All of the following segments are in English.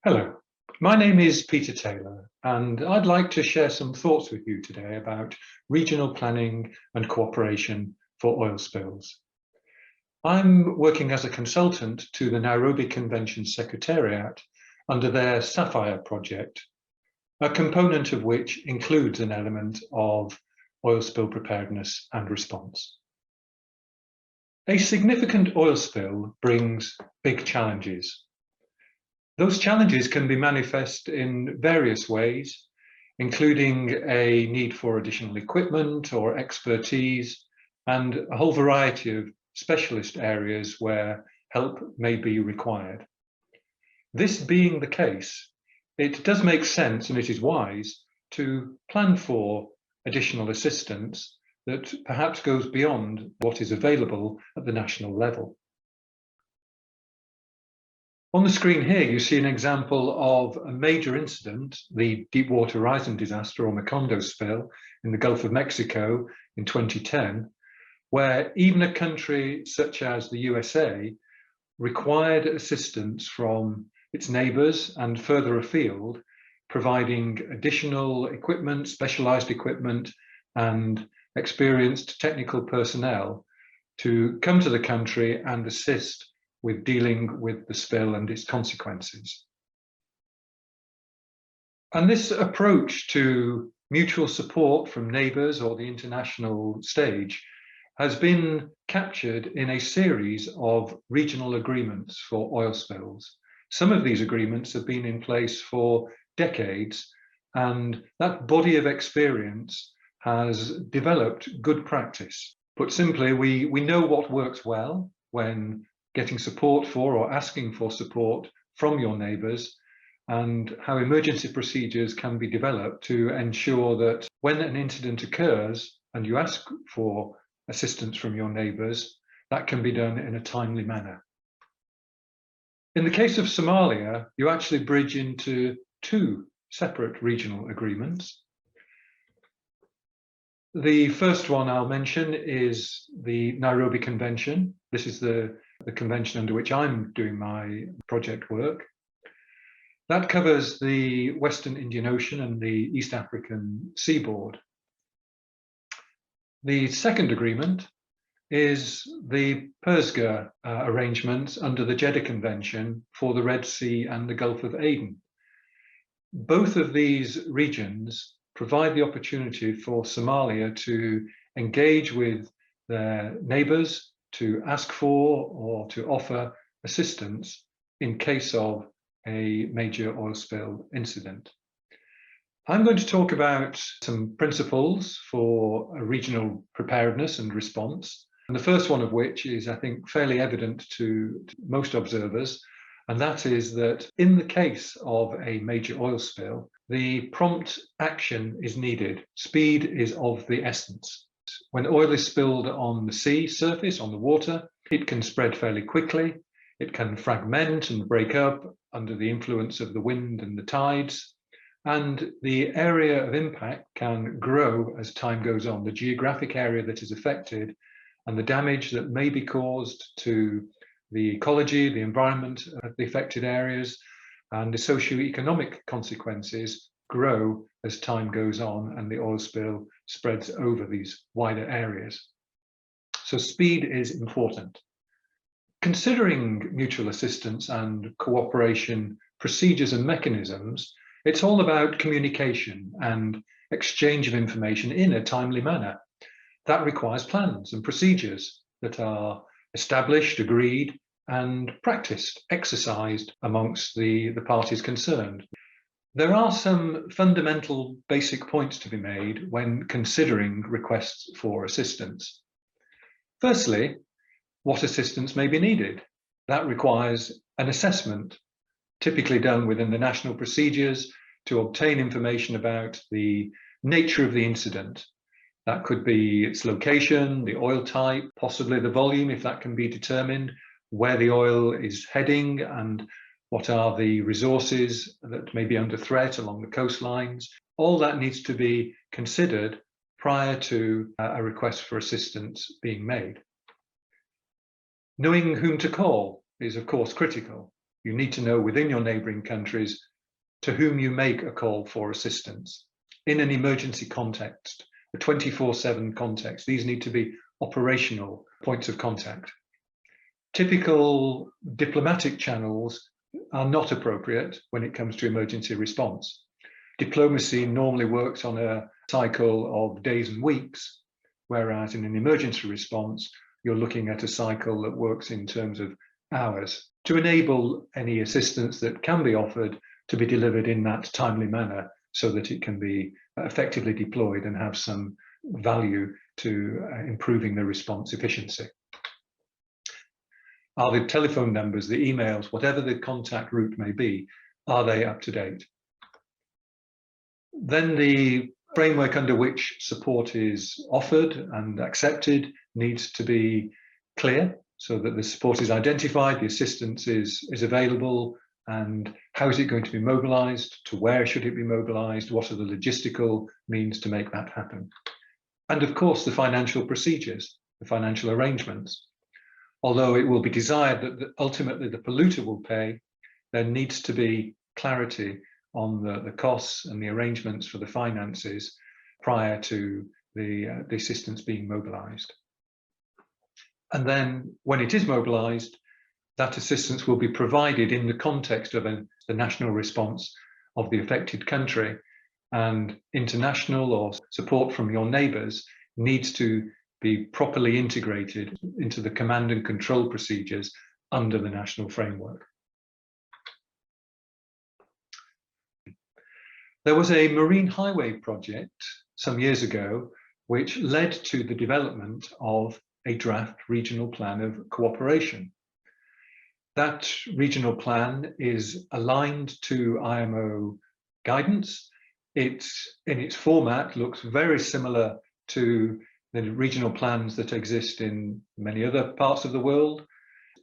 Hello, my name is Peter Taylor, and I'd like to share some thoughts with you today about regional planning and cooperation for oil spills. I'm working as a consultant to the Nairobi Convention Secretariat under their Sapphire project, a component of which includes an element of oil spill preparedness and response. A significant oil spill brings big challenges. Those challenges can be manifest in various ways, including a need for additional equipment or expertise, and a whole variety of specialist areas where help may be required. This being the case, it does make sense and it is wise to plan for additional assistance that perhaps goes beyond what is available at the national level. On the screen here, you see an example of a major incident, the Deepwater Horizon disaster or Macondo spill in the Gulf of Mexico in 2010, where even a country such as the USA required assistance from its neighbours and further afield, providing additional equipment, specialised equipment, and experienced technical personnel to come to the country and assist with dealing with the spill and its consequences. And this approach to mutual support from neighbours or the international stage has been captured in a series of regional agreements for oil spills. Some of these agreements have been in place for decades, and that body of experience has developed good practice. Put simply, we know what works well when getting support for or asking for support from your neighbours, and how emergency procedures can be developed to ensure that when an incident occurs and you ask for assistance from your neighbours, that can be done in a timely manner. In the case of Somalia, you actually bridge into two separate regional agreements. The first one I'll mention is the Nairobi Convention. This is the convention under which I'm doing my project work. That covers the Western Indian Ocean and the East African seaboard. The second agreement is the PERSGA arrangements under the Jeddah Convention for the Red Sea and the Gulf of Aden. Both of these regions provide the opportunity for Somalia to engage with their neighbours, to ask for or to offer assistance in case of a major oil spill incident. I'm going to talk about some principles for a regional preparedness and response, and the first one of which is, I think, fairly evident to most observers, and that is that in the case of a major oil spill, the prompt action is needed. Speed is of the essence. When oil is spilled on the sea surface, on the water, it can spread fairly quickly. It can fragment and break up under the influence of the wind and the tides. And the area of impact can grow as time goes on. The geographic area that is affected and the damage that may be caused to the ecology, the environment of the affected areas, and the socio-economic consequences grow as time goes on and the oil spill spreads over these wider areas. So speed is important. Considering mutual assistance and cooperation procedures and mechanisms, it's all about communication and exchange of information in a timely manner. That requires plans and procedures that are established, agreed, and practiced, exercised amongst the parties concerned. There are some fundamental basic points to be made when considering requests for assistance. Firstly, what assistance may be needed? That requires an assessment, typically done within the national procedures, to obtain information about the nature of the incident. That could be its location, the oil type, possibly the volume, if that can be determined, where the oil is heading, and what are the resources that may be under threat along the coastlines. All that needs to be considered prior to a request for assistance being made. Knowing whom to call is, of course, critical. You need to know within your neighbouring countries to whom you make a call for assistance. In an emergency context, a 24/7 context, these need to be operational points of contact. Typical diplomatic channels are not appropriate when it comes to emergency response. Diplomacy normally works on a cycle of days and weeks, whereas in an emergency response, you're looking at a cycle that works in terms of hours to enable any assistance that can be offered to be delivered in that timely manner so that it can be effectively deployed and have some value to improving the response efficiency. Are the telephone numbers, the emails, whatever the contact route may be, are they up to date? Then the framework under which support is offered and accepted needs to be clear so that the support is identified, the assistance is available, and how is it going to be mobilized, to where should it be mobilized, what are the logistical means to make that happen. And of course, the financial procedures, the financial arrangements. Although it will be desired that ultimately the polluter will pay, there needs to be clarity on the costs and the arrangements for the finances prior to the assistance being mobilized. And then when it is mobilized, that assistance will be provided in the context of the national response of the affected country, and international or support from your neighbours needs to be properly integrated into the command and control procedures under the national framework. There was a marine highway project some years ago which led to the development of a draft regional plan of cooperation. That regional plan is aligned to IMO guidance. It, in its format, looks very similar to the regional plans that exist in many other parts of the world.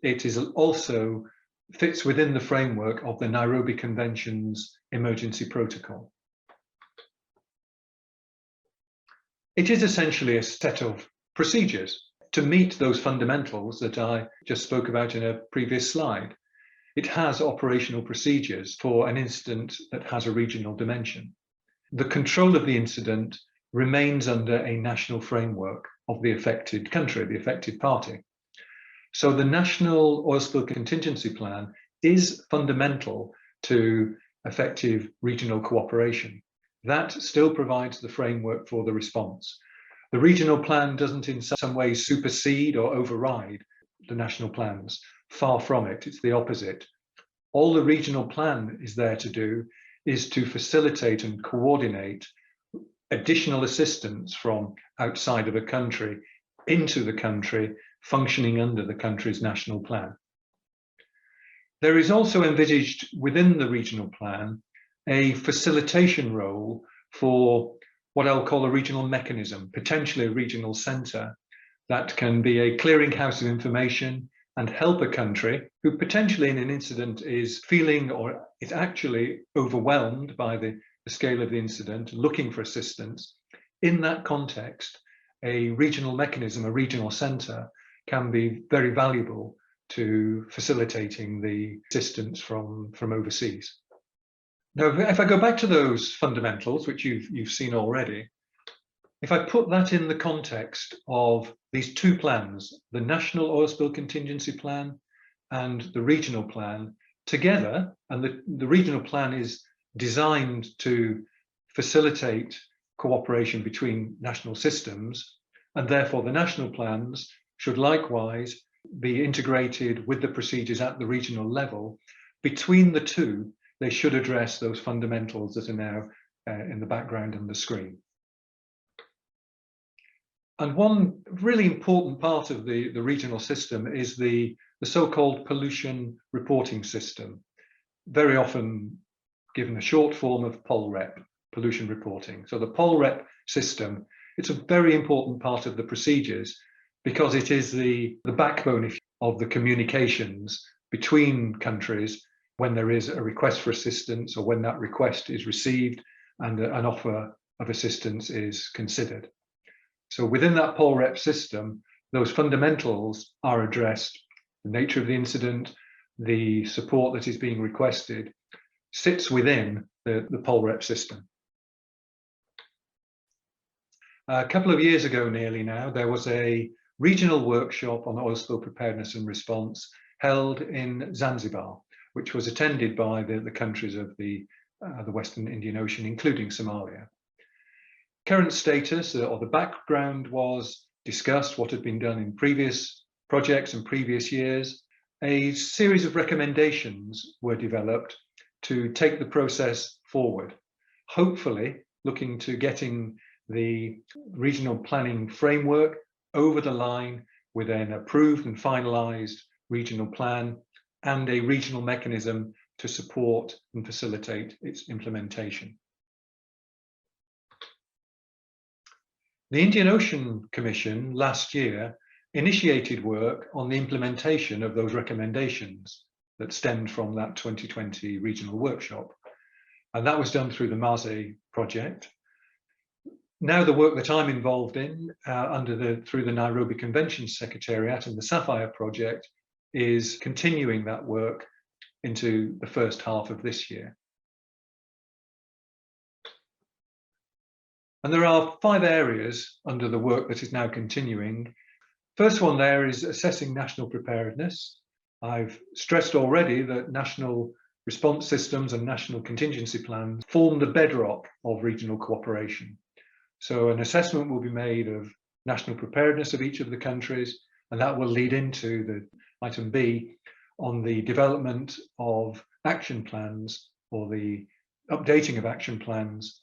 It is also fits within the framework of the Nairobi Convention's emergency protocol. It is essentially a set of procedures to meet those fundamentals that I just spoke about in a previous slide. It has operational procedures for an incident that has a regional dimension. The control of the incident remains under a national framework of the affected country, the affected party. So the National Oil Spill Contingency Plan is fundamental to effective regional cooperation. That still provides the framework for the response. The regional plan doesn't in some ways supersede or override the national plans. Far from it, it's the opposite. All the regional plan is there to do is to facilitate and coordinate additional assistance from outside of a country into the country, functioning under the country's national plan. There is also envisaged within the regional plan a facilitation role for what I'll call a regional mechanism, potentially a regional centre that can be a clearinghouse of information and help a country who potentially in an incident is feeling or is actually overwhelmed by the scale of the incident, looking for assistance. In that context, a regional mechanism, a regional centre, can be very valuable to facilitating the assistance from overseas. Now, if I go back to those fundamentals, which you've seen already, if I put that in the context of these two plans, the National Oil Spill Contingency Plan and the Regional Plan together, and the Regional Plan is designed to facilitate cooperation between national systems, and therefore the national plans should likewise be integrated with the procedures at the regional level. Between the two, they should address those fundamentals that are now in the background on the screen. And one really important part of the regional system is the so-called pollution reporting system, very often given a short form of POLREP, pollution reporting. So the POLREP system, it's a very important part of the procedures because it is the backbone of the communications between countries when there is a request for assistance or when that request is received and an offer of assistance is considered. So within that POLREP system, those fundamentals are addressed: the nature of the incident, the support that is being requested sits within the POLREP system. A couple of years ago nearly now, there was a regional workshop on oil spill preparedness and response held in Zanzibar, which was attended by the countries of the Western Indian Ocean, including Somalia. Current status or the background was discussed, what had been done in previous projects and previous years. A series of recommendations were developed to take the process forward, hopefully looking to getting the regional planning framework over the line with an approved and finalised regional plan and a regional mechanism to support and facilitate its implementation. The Indian Ocean Commission last year initiated work on the implementation of those recommendations that stemmed from that 2020 regional workshop. And that was done through the MASE project. Now the work that I'm involved in through the Nairobi Convention Secretariat and the Sapphire project is continuing that work into the first half of this year. And there are 5 areas under the work that is now continuing. First one there is assessing national preparedness. I've stressed already that national response systems and national contingency plans form the bedrock of regional cooperation. So an assessment will be made of national preparedness of each of the countries, and that will lead into the item B on the development of action plans or the updating of action plans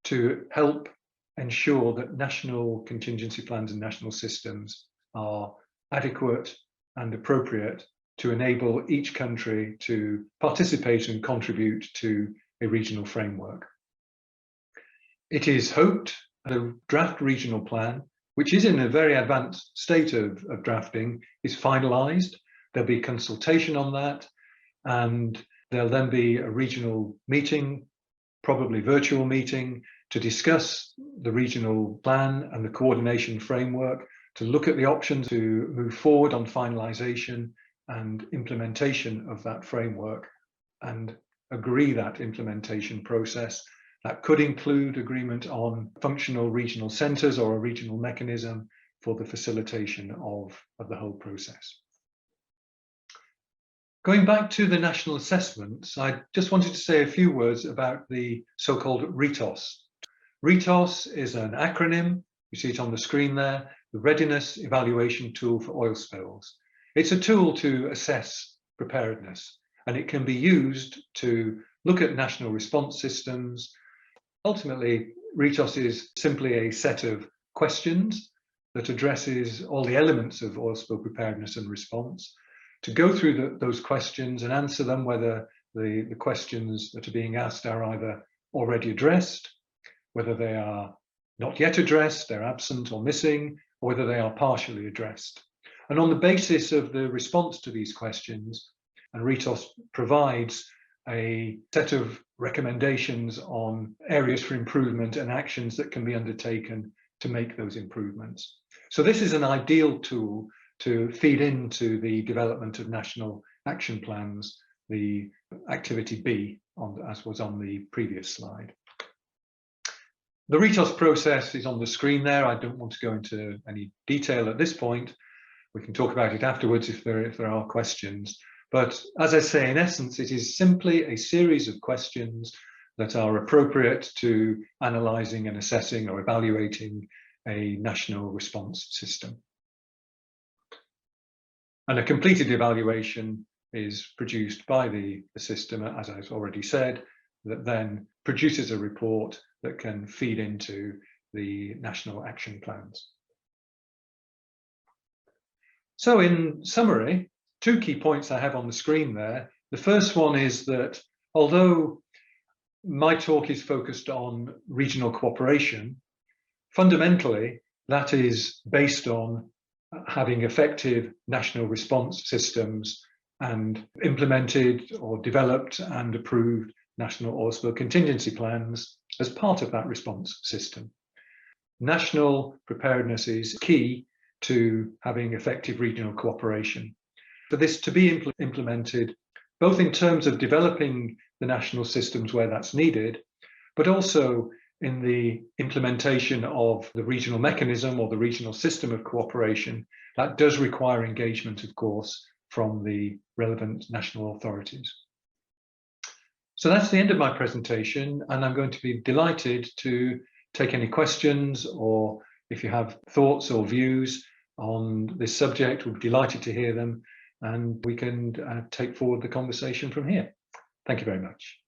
to help ensure that national contingency plans and national systems are adequate and appropriate to enable each country to participate and contribute to a regional framework. It is hoped the draft regional plan, which is in a very advanced state of drafting, is finalised. There'll be consultation on that, and there'll then be a regional meeting, probably virtual meeting, to discuss the regional plan and the coordination framework, to look at the options to move forward on finalisation and implementation of that framework and agree that implementation process. That could include agreement on functional regional centres or a regional mechanism for the facilitation of the whole process. Going back to the national assessments, I just wanted to say a few words about the so-called RETOS. RETOS is an acronym, you see it on the screen there, the Readiness Evaluation Tool for Oil Spills. It's a tool to assess preparedness, and it can be used to look at national response systems. Ultimately, RETOS is simply a set of questions that addresses all the elements of oil spill preparedness and response, to go through those questions and answer them, whether the questions that are being asked are either already addressed, whether they are not yet addressed, they're absent or missing, or whether they are partially addressed. And on the basis of the response to these questions, and RETOS provides a set of recommendations on areas for improvement and actions that can be undertaken to make those improvements. So this is an ideal tool to feed into the development of national action plans, the activity B, as was on the previous slide. The RETOS process is on the screen there. I don't want to go into any detail at this point. We can talk about it afterwards if there are questions. But as I say, in essence, it is simply a series of questions that are appropriate to analysing and assessing or evaluating a national response system. And a completed evaluation is produced by the system, as I've already said, that then produces a report that can feed into the national action plans. So in summary, 2 key points I have on the screen there. The first one is that although my talk is focused on regional cooperation, fundamentally that is based on having effective national response systems and implemented or developed and approved national oil spill contingency plans as part of that response system. National preparedness is key to having effective regional cooperation. For this to be implemented, both in terms of developing the national systems where that's needed, but also in the implementation of the regional mechanism or the regional system of cooperation, that does require engagement, of course, from the relevant national authorities. So that's the end of my presentation, and I'm going to be delighted to take any questions, or if you have thoughts or views on this subject, we'll be delighted to hear them, and we can take forward the conversation from here. Thank you very much.